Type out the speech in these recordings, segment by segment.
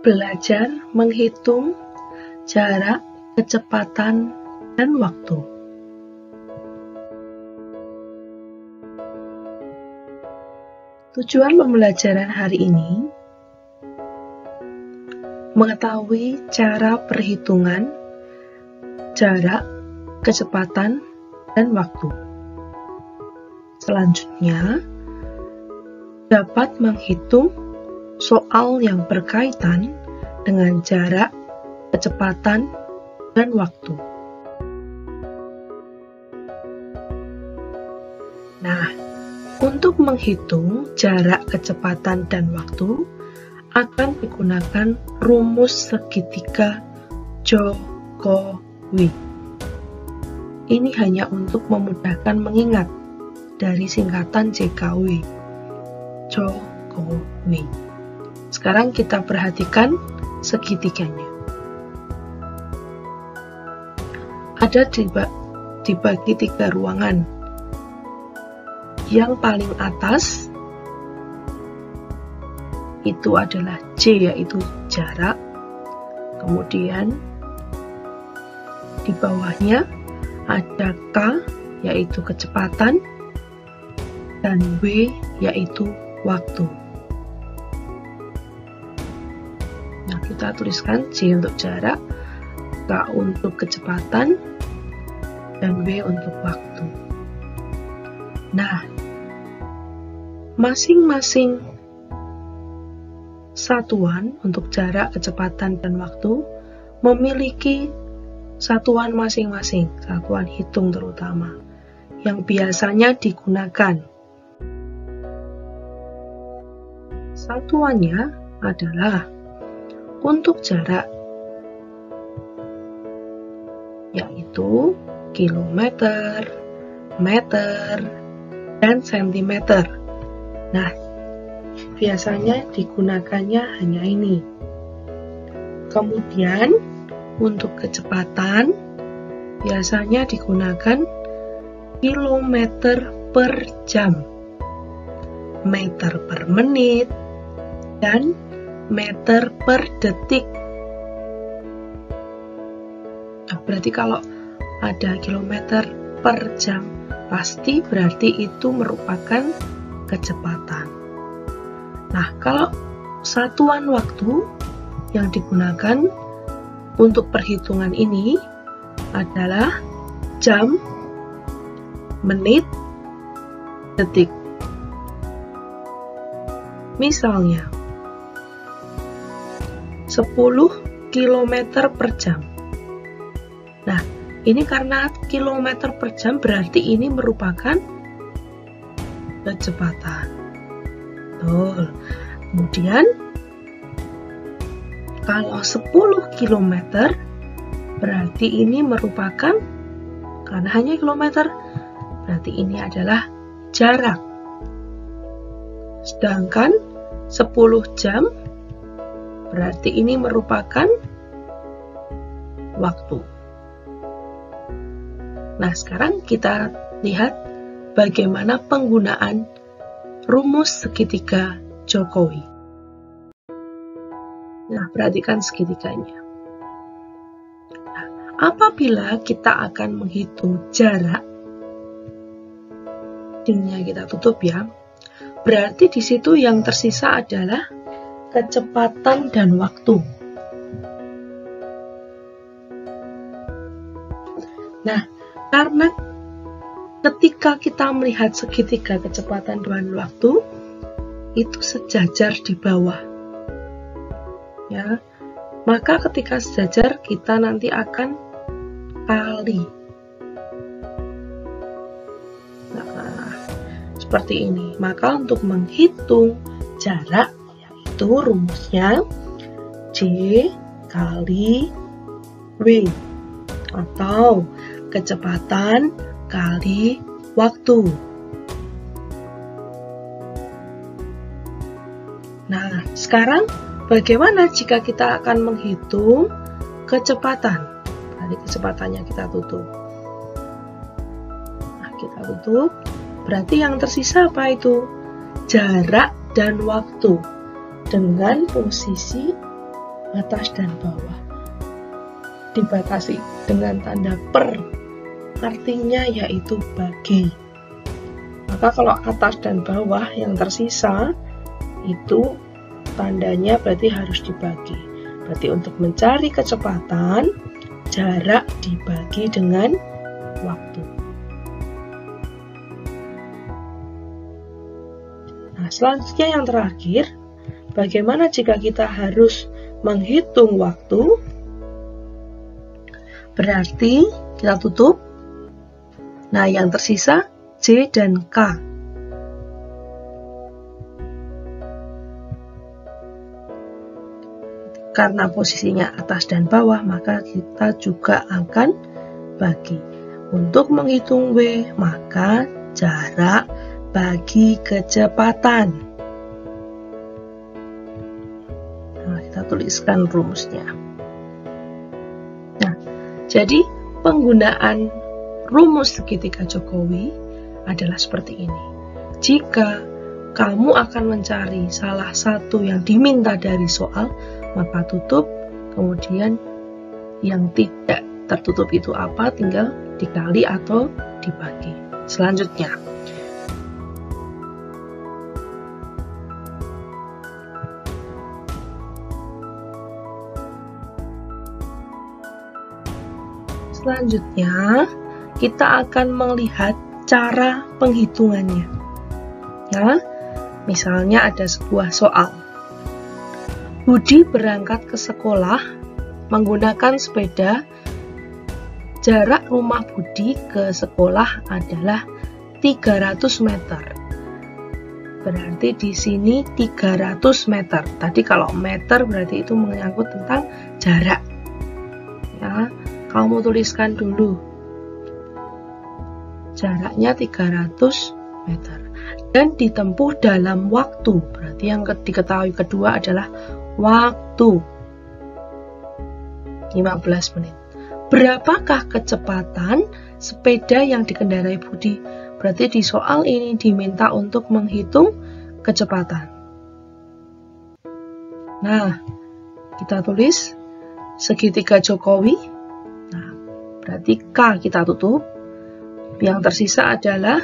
Belajar menghitung jarak, kecepatan, dan waktu. Tujuan pembelajaran hari ini mengetahui cara perhitungan jarak, kecepatan, dan waktu. Selanjutnya, dapat menghitung soal yang berkaitan dengan jarak, kecepatan, dan waktu. Nah, untuk menghitung jarak, kecepatan, dan waktu akan digunakan rumus segitiga Jokowi. Ini hanya untuk memudahkan mengingat dari singkatan JKW, Jokowi. Sekarang kita perhatikan segitiganya. Ada dibagi 3 ruangan. Yang paling atas itu adalah J, yaitu jarak. Kemudian di bawahnya ada K, yaitu kecepatan, dan W, yaitu waktu. Nah, kita tuliskan J untuk jarak, K untuk kecepatan, dan W untuk waktu. Nah, masing-masing satuan untuk jarak, kecepatan, dan waktu memiliki satuan masing-masing, satuan hitung terutama, yang biasanya digunakan. Satuannya adalah untuk jarak, yaitu kilometer, meter, dan sentimeter. Nah, biasanya digunakannya hanya ini. Kemudian, untuk kecepatan, biasanya digunakan kilometer per jam, meter per menit, dan meter per detik. Nah, berarti kalau ada kilometer per jam, pasti berarti itu merupakan kecepatan. Nah, kalau satuan waktu yang digunakan untuk perhitungan ini adalah jam, menit, detik. Misalnya, 10 km per jam. Nah, ini karena kilometer per jam berarti ini merupakan kecepatan. Betul. Kemudian, kalau 10 km berarti ini merupakan, karena hanya kilometer, berarti ini adalah jarak. Sedangkan 10 jam berarti ini merupakan waktu. Nah, sekarang kita lihat bagaimana penggunaan rumus segitiga Jokowi. Nah, perhatikan segitiganya. Nah, apabila kita akan menghitung jarak, dindingnya kita tutup ya, berarti di situ yang tersisa adalah kecepatan dan waktu. Nah, karena ketika kita melihat segitiga kecepatan dan waktu, itu sejajar di bawah. Ya, maka ketika sejajar, kita nanti akan kali. Nah, seperti ini. Maka untuk menghitung jarak, yaitu rumusnya J kali W, atau kecepatan kali waktu. Nah, sekarang bagaimana jika kita akan menghitung kecepatan? Tadi kecepatannya kita tutup. Nah, kita tutup. Berarti yang tersisa apa itu? Jarak dan waktu dengan posisi atas dan bawah. Dibatasi dengan tanda per, artinya yaitu bagi. Maka kalau atas dan bawah yang tersisa, itu tandanya berarti harus dibagi. Berarti untuk mencari kecepatan, jarak dibagi dengan waktu. Nah, selanjutnya yang terakhir, bagaimana jika kita harus menghitung waktu? Berarti kita tutup. Nah, yang tersisa J dan K. Karena posisinya atas dan bawah, maka kita juga akan bagi. Untuk menghitung W, maka jarak bagi kecepatan. Nah, kita tuliskan rumusnya. Nah, jadi penggunaan rumus segitiga Jokowi adalah seperti ini. Jika kamu akan mencari salah satu yang diminta dari soal, maka tutup, kemudian yang tidak tertutup itu apa, tinggal dikali atau dibagi. Selanjutnya, kita akan melihat cara penghitungannya. Ya, misalnya ada sebuah soal. Budi berangkat ke sekolah menggunakan sepeda. Jarak rumah Budi ke sekolah adalah 300 meter. Berarti di sini 300 meter. Tadi kalau meter berarti itu menyangkut tentang jarak. Ya, kamu tuliskan dulu. Jaraknya 300 meter. Dan ditempuh dalam waktu. Berarti yang diketahui kedua adalah waktu. 15 menit. Berapakah kecepatan sepeda yang dikendarai Budi? Berarti di soal ini diminta untuk menghitung kecepatan. Nah, kita tulis segitiga Jokowi. Nah, berarti K kita tutup. Yang tersisa adalah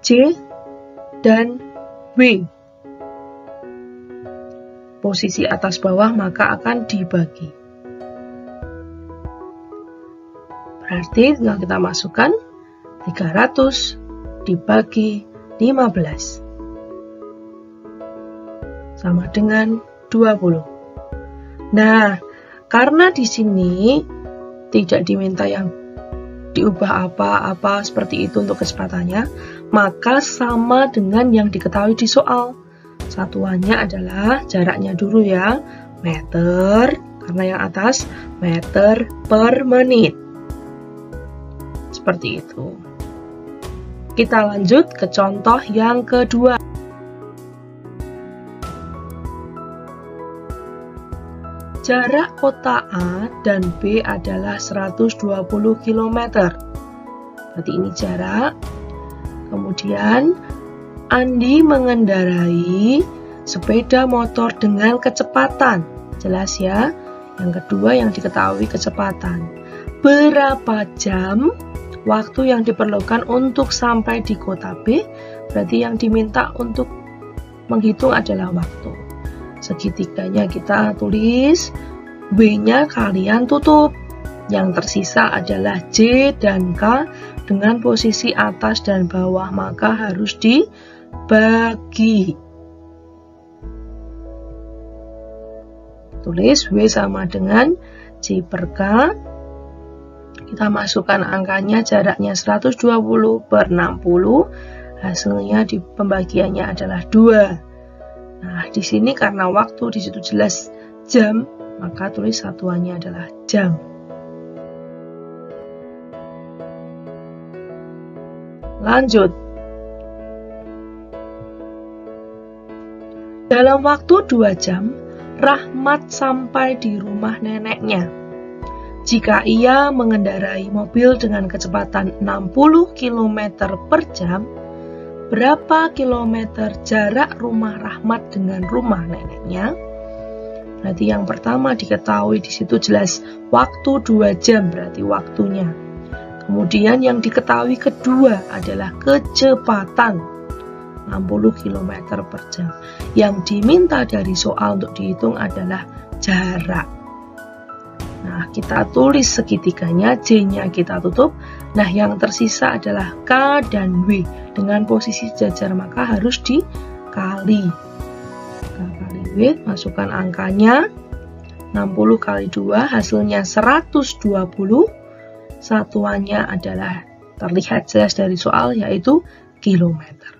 J dan W. Posisi atas bawah maka akan dibagi. Berarti tinggal kita masukkan 300 dibagi 15 sama dengan 20. Nah, karena di sini tidak diminta yang diubah apa-apa seperti itu untuk kecepatannya, maka sama dengan yang diketahui di soal. Satuannya adalah jaraknya dulu ya, meter, karena yang atas meter per menit. Seperti itu. Kita lanjut ke contoh yang kedua. Jarak kota A dan B adalah 120 km. Berarti ini jarak. Kemudian Andi mengendarai sepeda motor dengan kecepatan. Jelas ya. Yang kedua yang diketahui kecepatan. Berapa jam waktu yang diperlukan untuk sampai di kota B? Berarti yang diminta untuk menghitung adalah waktu. Segitiganya kita tulis, W-nya kalian tutup. Yang tersisa adalah J dan K dengan posisi atas dan bawah, maka harus dibagi. Tulis W sama dengan J per K. Kita masukkan angkanya, jaraknya 120 per 60. Hasilnya di pembagiannya adalah 2. Nah, di sini karena waktu di situ jelas jam, maka tulis satuannya adalah jam. Lanjut. Dalam waktu 2 jam, Rahmat sampai di rumah neneknya. Jika ia mengendarai mobil dengan kecepatan 60 km per jam, berapa kilometer jarak rumah Rahmat dengan rumah neneknya? Berarti yang pertama diketahui di situ jelas waktu 2 jam, berarti waktunya. Kemudian yang diketahui kedua adalah kecepatan 60 km per jam. Yang diminta dari soal untuk dihitung adalah jarak. Nah, kita tulis segitiganya, J-nya kita tutup. Nah, yang tersisa adalah K dan W. Dengan posisi jajar maka harus dikali. K kali W, masukkan angkanya. 60 kali 2 hasilnya 120. Satuannya adalah terlihat jelas dari soal, yaitu kilometer.